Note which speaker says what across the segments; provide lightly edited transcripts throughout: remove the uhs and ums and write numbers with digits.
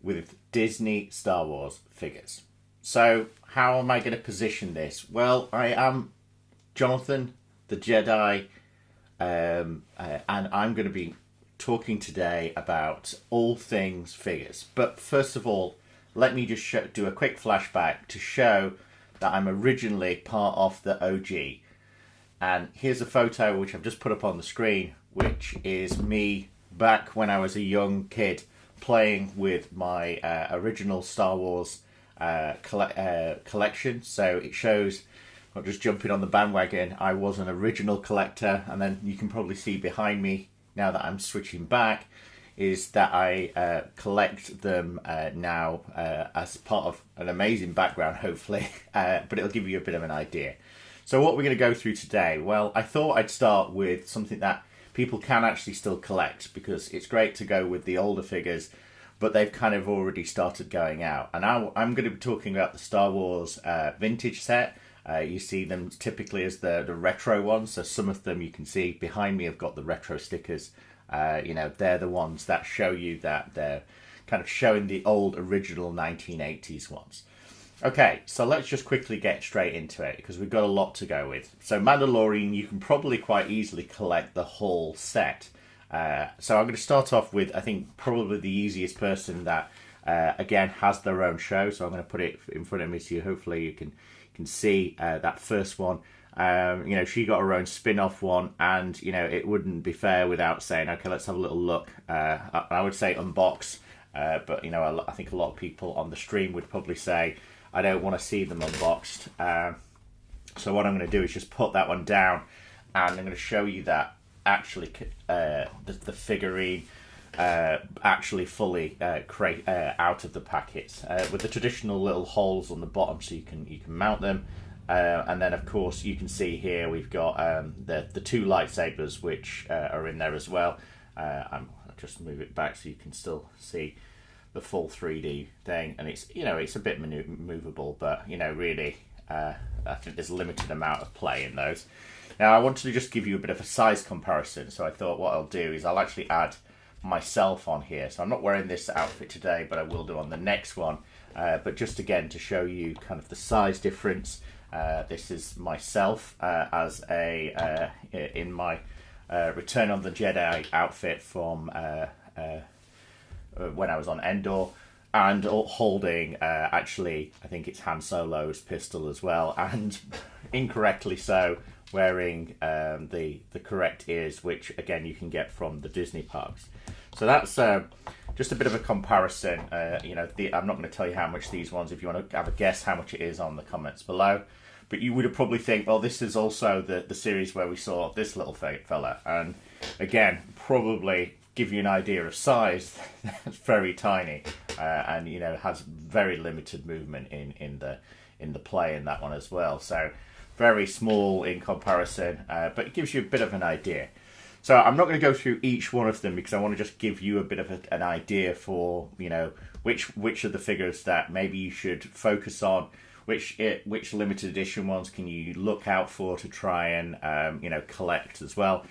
Speaker 1: with Disney Star Wars figures. So how am I going to position this? Well, I am Jonathan the Jedi, and I'm going to be talking today about all things figures. But first of all, let me just do a quick flashback to show that I'm originally part of the OG. And here's a photo which I've just put up on the screen, which is me back when I was a young kid playing with my original Star Wars collection. So it shows, not just jumping on the bandwagon, I was an original collector. And then you can probably see behind me, now that I'm switching back, is that I collect them now as part of an amazing background, hopefully, but it'll give you a bit of an idea. So what we're going to go through today, well, I thought I'd start with something that people can actually still collect, because it's great to go with the older figures, but they've kind of already started going out. And I'm going to be talking about the Star Wars vintage set. You see them typically as the retro ones, so some of them you can see behind me have got the retro stickers. They're the ones that show you that they're kind of showing the old original 1980s ones. Okay, so let's just quickly get straight into it, because we've got a lot to go with. So Mandalorian, you can probably quite easily collect the whole set. So I'm going to start off with, I think, probably the easiest person that, again, has their own show. So I'm going to put it in front of me so hopefully you can see that first one. She got her own spin-off one, and, it wouldn't be fair without saying, okay, let's have a little look. I would say unbox, but, I think a lot of people on the stream would probably say, I don't want to see them unboxed. So what I'm going to do is just put that one down, and I'm going to show you that actually the figurine actually fully out of the packets with the traditional little holes on the bottom, so you can mount them. And then, of course, you can see here we've got the two lightsabers, which are in there as well. I'll just move it back so you can still see the full 3D thing, and it's a bit movable, but really I think there's a limited amount of play in those. Now I wanted to just give you a bit of a size comparison, so I thought what I'll do is I'll actually add myself on here. So I'm not wearing this outfit today, but I will do on the next one, but just again to show you kind of the size difference. This is myself as in my Return of the Jedi outfit from when I was on Endor, and holding actually I think it's Han Solo's pistol as well, and incorrectly so wearing the correct ears, which again you can get from the Disney parks. So that's just a bit of a comparison. I'm not going to tell you how much these ones, if you want to have a guess how much it is, on the comments below. But you would have probably think, well, this is also the series where we saw this little fella, and again probably give you an idea of size. It's very tiny, and has very limited movement in the play in that one as well. So very small in comparison, but it gives you a bit of an idea. So I'm not going to go through each one of them, because I want to just give you a bit of an idea for which of the figures that maybe you should focus on, which limited edition ones can you look out for to try and collect as well.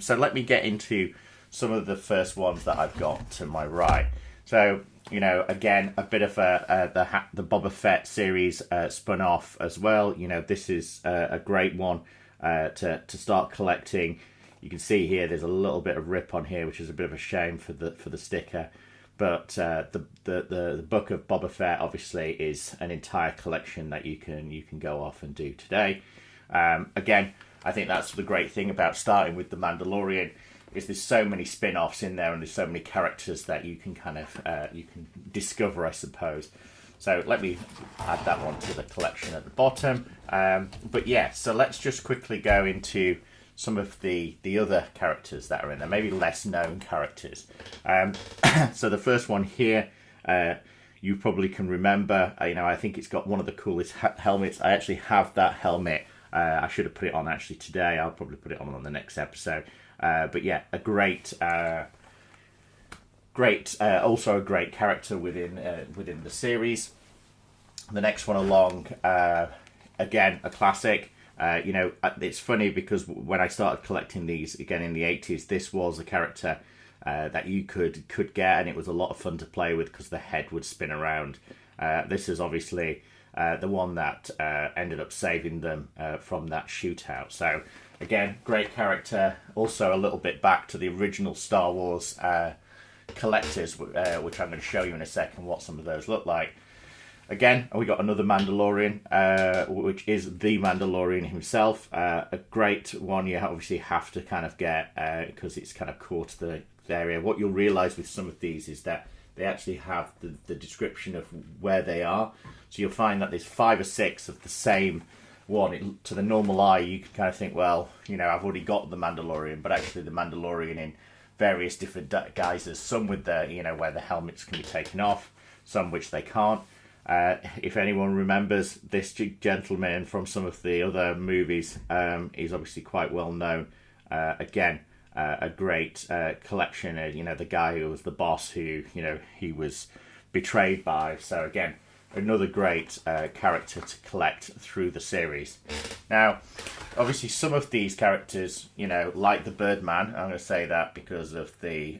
Speaker 1: So let me get into some of the first ones that I've got to my right. So again, a bit of the Boba Fett series spun off as well. This is a great one to start collecting. You can see here there's a little bit of rip on here, which is a bit of a shame for the sticker. But the book of Boba Fett obviously is an entire collection that you can go off and do today. Again, I think that's the great thing about starting with the Mandalorian, is there's so many spin-offs in there, and there's so many characters that you can kind of you can discover, I suppose. So let me add that one to the collection at the bottom. But yeah, so let's just quickly go into some of the other characters that are in there, maybe less known characters. So the first one here, you probably can remember, I think it's got one of the coolest helmets. I actually have that helmet. I should have put it on actually today. I'll probably put it on the next episode. But yeah, a great, also a great character within the series. The next one along, again, a classic. It's funny because when I started collecting these again in the 80s, this was a character that you could get, and it was a lot of fun to play with because the head would spin around. This is obviously the one that ended up saving them from that shootout. So again, great character. Also a little bit back to the original Star Wars collectors, which I'm going to show you in a second what some of those look like. Again, we got another Mandalorian, which is the Mandalorian himself. A great one you obviously have to kind of get because it's kind of core to the area. What you'll realise with some of these is that they actually have the description of where they are. So you'll find that there's 5 or 6 of the same one. To the normal eye, you can kind of think, well, you know, I've already got the Mandalorian, but actually the Mandalorian in various different guises. Some with the, you know, where the helmets can be taken off, some which they can't. If anyone remembers this gentleman from some of the other movies, he's obviously quite well known. Again, a great collection. You know, the guy who was the boss who, you know, he was betrayed by. So again, another great character to collect through the series. Now, obviously some of these characters, you know, like the Birdman, I'm going to say that because of the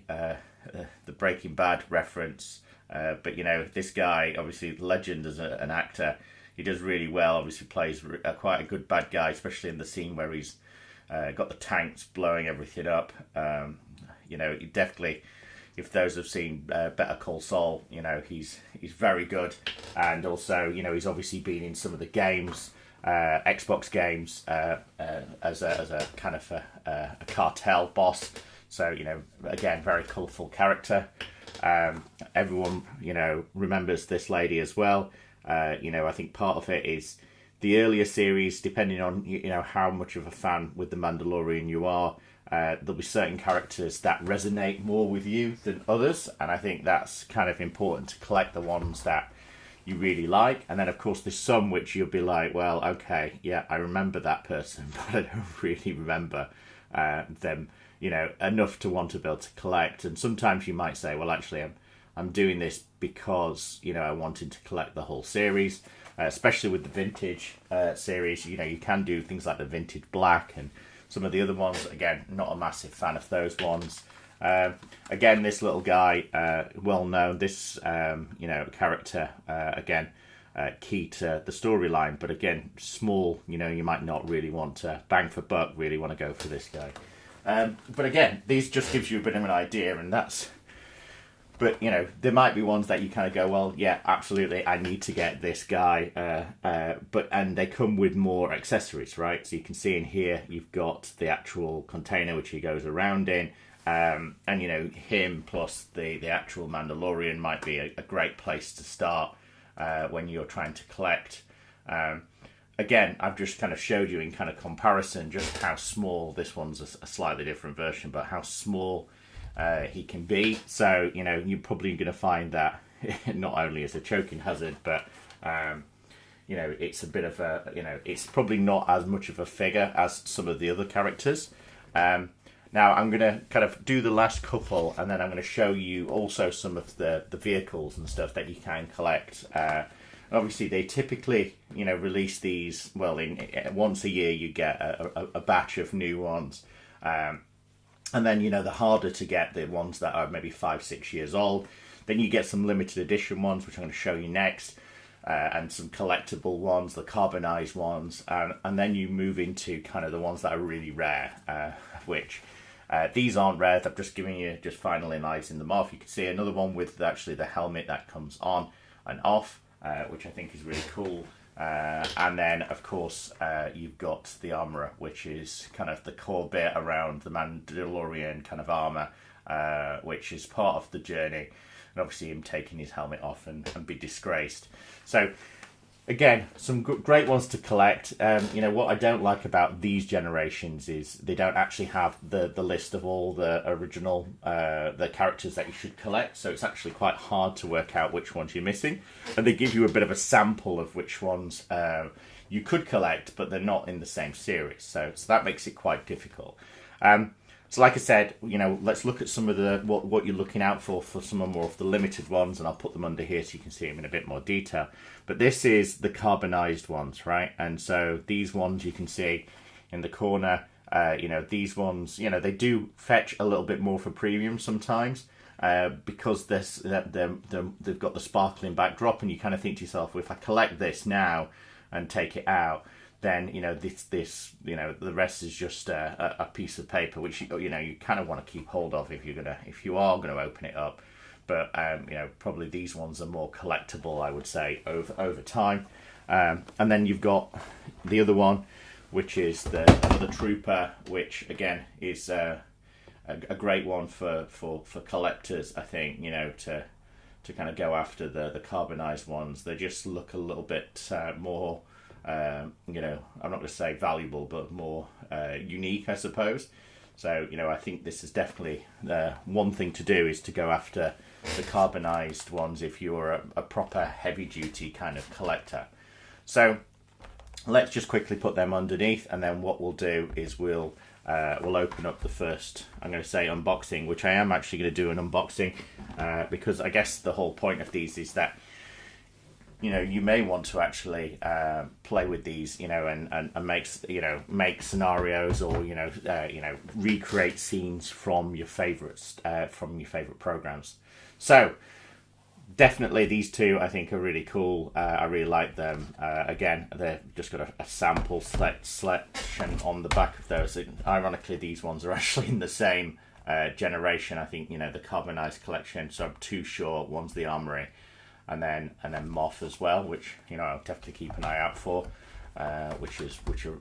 Speaker 1: Breaking Bad reference. But, you know, this guy, obviously legend as an actor, he does really well. Obviously plays quite a good bad guy, especially in the scene where he's got the tanks blowing everything up. You know, he definitely, if those have seen Better Call Saul, you know, he's very good. And also, you know, he's obviously been in some of the games, Xbox games, as a kind of a cartel boss. So, you know, again, very colourful character. Everyone, you know, remembers this lady as well. You know, I think part of it is the earlier series, depending on, you know, how much of a fan with The Mandalorian you are, there'll be certain characters that resonate more with you than others. And I think that's kind of important to collect the ones that you really like. And then, of course, there's some which you'll be like, well, okay, yeah, I remember that person, but I don't really remember them, you know, enough to want to be able to collect. And sometimes you might say, well, actually, I'm doing this because, you know, I wanted to collect the whole series, especially with the vintage series. You know, you can do things like the vintage black and some of the other ones. Again, not a massive fan of those ones. Again, this little guy, well known, this, you know, character, again, key to the storyline, but again, small, you know, you might not really want to bang for buck, really want to go for this guy. But again, these just gives you a bit of an idea, and that's, but, you know, there might be ones that you kind of go, well, yeah, absolutely, I need to get this guy, and they come with more accessories, right? So you can see in here, you've got the actual container which he goes around in, and, you know, him plus the actual Mandalorian might be a great place to start when you're trying to collect. Again, I've just kind of showed you in kind of comparison just how small, this one's a slightly different version, but how small he can be. So, you know, you're probably going to find that not only as a choking hazard, but, you know, it's a bit of a, you know, it's probably not as much of a figure as some of the other characters. Now, I'm going to kind of do the last couple, and then I'm going to show you also some of the vehicles and stuff that you can collect. Obviously, they typically, you know, release these, well, once a year you get a batch of new ones. And then, you know, the harder to get the ones that are maybe 5-6 years old. Then you get some limited edition ones, which I'm going to show you next. And some collectible ones, the carbonized ones. And then you move into kind of the ones that are really rare, which... these aren't rare. I'm just giving you, just finalizing them off. You can see another one with actually the helmet that comes on and off, which I think is really cool. And then, of course, you've got the armor, which is kind of the core bit around the Mandalorian kind of armor, which is part of the journey. And obviously him taking his helmet off and be disgraced. So, again, some great ones to collect. You know, what I don't like about these generations is they don't actually have the list of all the original the characters that you should collect. So it's actually quite hard to work out which ones you're missing. And they give you a bit of a sample of which ones you could collect, but they're not in the same series. So that makes it quite difficult. So like I said, you know, let's look at some of the what you're looking out for some more of the limited ones, and I'll put them under here so you can see them in a bit more detail. But this is the carbonized ones, right? And so these ones you can see in the corner, You know, these ones, you know, they do fetch a little bit more for premium sometimes. Because they've got the sparkling backdrop, and you kind of think to yourself, well, if I collect this now and take it out, then, you know, this you know, the rest is just a piece of paper, which you know, you kind of want to keep hold of if you are gonna open it up. But you know, probably these ones are more collectible, I would say, over time. And then you've got the other one, which is another trooper, which again is a great one for collectors, I think, you know, to kind of go after the carbonized ones. They just look a little bit more, you know, I'm not going to say valuable, but more unique, I suppose. So, you know, I think this is definitely one thing to do, is to go after the carbonized ones if you're a proper heavy duty kind of collector. So let's just quickly put them underneath, and then what we'll do is we'll open up the first, I'm going to say, unboxing, which I am actually going to do an unboxing, because I guess the whole point of these is that, you know, you may want to actually play with these, you know, and make scenarios, or you know, recreate scenes from your favorites, from your favorite programs. So definitely these two I think are really cool. I really like them. Again, they've just got a sample selection on the back of those. Ironically, these ones are actually in the same generation. I think, you know, the carbonized collection, so I'm too sure one's the Armory, and then Moth as well, which, you know, I'll definitely keep an eye out for.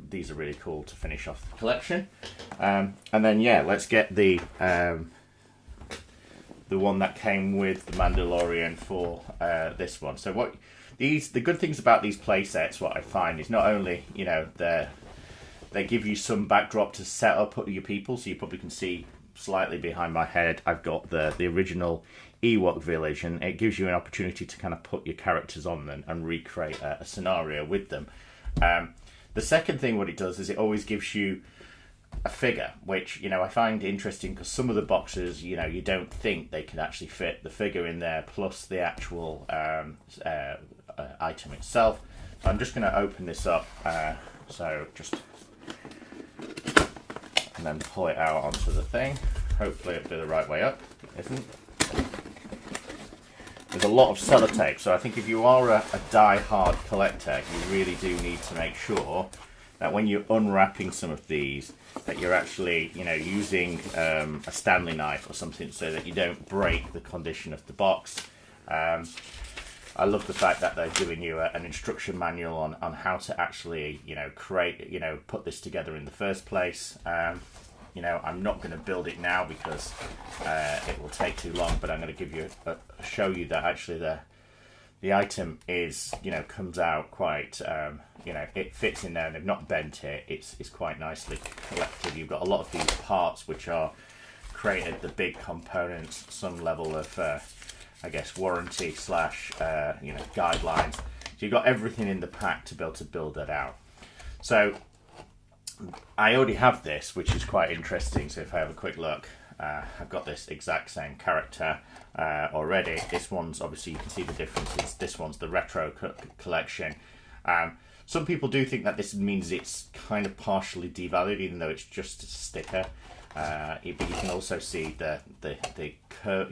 Speaker 1: These are really cool to finish off the collection. And then yeah, let's get the one that came with the Mandalorian for this one. So the good things about these play sets, what I find, is not only, you know, they give you some backdrop to set up your people, so you probably can see slightly behind my head I've got the original Ewok village, and it gives you an opportunity to kind of put your characters on them and recreate a scenario with them. The second thing what it does is it always gives you a figure, which, you know, I find interesting, because some of the boxes, you know, you don't think they can actually fit the figure in there plus the actual item itself. So I'm just going to open this up, so just, and then pull it out onto the thing. Hopefully it'll be the right way up. It isn't. There's a lot of sellotape, so I think if you are a die-hard collector, you really do need to make sure that when you're unwrapping some of these, that you're actually, you know, using a Stanley knife or something, so that you don't break the condition of the box. I love the fact that they're giving you an instruction manual on how to actually, you know, put this together in the first place. You know, I'm not going to build it now because it will take too long, but I'm going to give you show you that actually the item is, you know, comes out quite, you know, it fits in there, and they've not bent it. It's quite nicely collected. You've got a lot of these parts which are created, the big components, some level of, I guess, warranty slash, you know, guidelines. So you've got everything in the pack to be able to build that out. So I already have this, which is quite interesting. So if I have a quick look, I've got this exact same character already. This one's, obviously you can see the differences. This one's the retro collection. Some people do think that this means it's kind of partially devalued, even though it's just a sticker. But you can also see the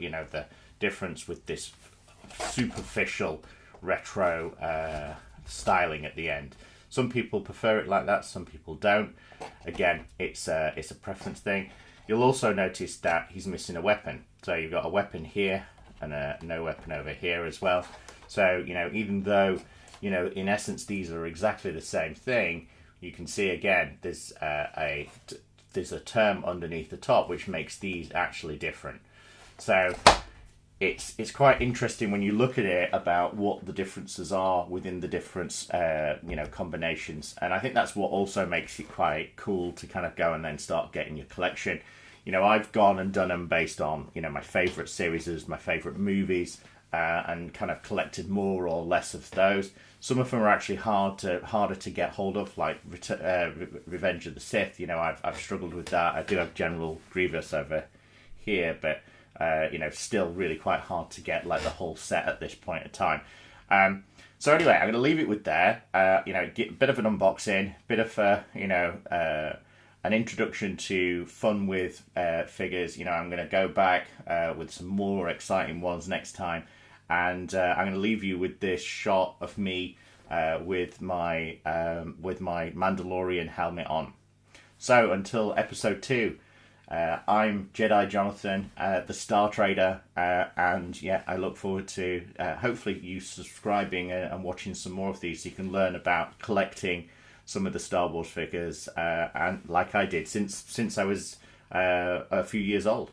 Speaker 1: you know, the difference with this superficial retro styling at the end. Some people prefer it like that, some people don't. Again, it's a preference thing. You'll also notice that he's missing a weapon. So you've got a weapon here and no weapon over here as well. So, you know, even though, you know, in essence these are exactly the same thing, you can see again there's a term underneath the top which makes these actually different. So it's quite interesting when you look at it about what the differences are within the different you know, combinations, and I think that's what also makes it quite cool to kind of go and then start getting your collection. You know, I've gone and done them based on, you know, my favourite series, my favourite movies, and kind of collected more or less of those. Some of them are actually harder to get hold of, like Revenge of the Sith. You know, I've struggled with that. I do have General Grievous over here, but you know, still really quite hard to get like the whole set at this point in time. So anyway, I'm going to leave it with there. You know, get a bit of an unboxing, bit of you know, an introduction to fun with figures. You know, I'm going to go back with some more exciting ones next time, and I'm going to leave you with this shot of me with my Mandalorian helmet on. So until episode 2, I'm Jedi Jonathan, the Star Trader, and yeah, I look forward to hopefully you subscribing and watching some more of these so you can learn about collecting some of the Star Wars figures, and like I did since I was a few years old.